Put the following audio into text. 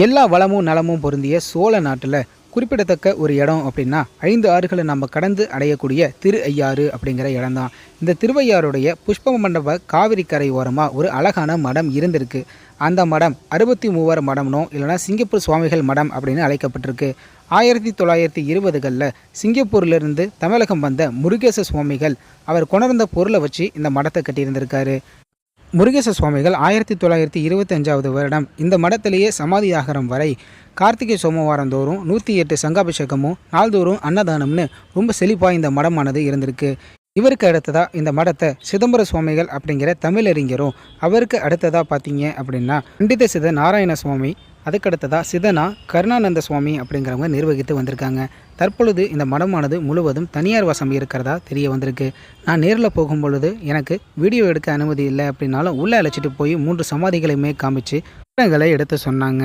எல்லா வளமும் நலமும் பொருந்திய சோழ நாட்டில் குறிப்பிடத்தக்க ஒரு இடம் அப்படின்னா 5 ஆறுகளை நம்ம கடந்து அடையக்கூடிய திருவையாறு அப்படிங்கிற இடம்தான். இந்த திருவையாறுடைய புஷ்ப மண்டப காவிரி கரை ஓரமாக ஒரு அழகான மடம் இருந்திருக்கு. அந்த மடம் 63 மடம்னோ இல்லைனா சிங்கப்பூர் சுவாமிகள் மடம் அப்படின்னு அழைக்கப்பட்டிருக்கு. 1920களில் சிங்கப்பூர்லேருந்து தமிழகம் வந்த முருகேச சுவாமிகள் அவர் கொணர்ந்த பொருளை வச்சு இந்த மடத்தை கட்டியிருந்திருக்காரு. முருகேச சுவாமிகள் 1925வது வருடம் இந்த மடத்திலேயே சமாதியாகரம் வரை கார்த்திகை சோமவாரம் தோறும் 108 சங்காபிஷேகமும் நாள்தோறும் அன்னதானம்னு ரொம்ப செழிப்பாக இந்த மடமானது இருந்திருக்கு. இவருக்கு அடுத்ததாக இந்த மடத்தை சிதம்பர சுவாமிகள் அப்படிங்கிற தமிழறிஞரும், அவருக்கு அடுத்ததாக பார்த்தீங்க அப்படின்னா பண்டித சித நாராயண சுவாமி, அதுக்கடுத்ததாக சிதனா கருணானந்த சுவாமி அப்படிங்கிறவங்க நிர்வகித்து வந்திருக்காங்க. தற்பொழுது இந்த மடமானது முழுவதும் தனியார் வசம் இருக்கிறதா தெரிய வந்திருக்கு. நான் நேரில் போகும் பொழுது எனக்கு வீடியோ எடுக்க அனுமதி இல்லை அப்படின்னாலும் உள்ளே அழைச்சிட்டு போய் 3 சமாதிகளையுமே காமிச்சு விவரங்களை எடுத்து சொன்னாங்க.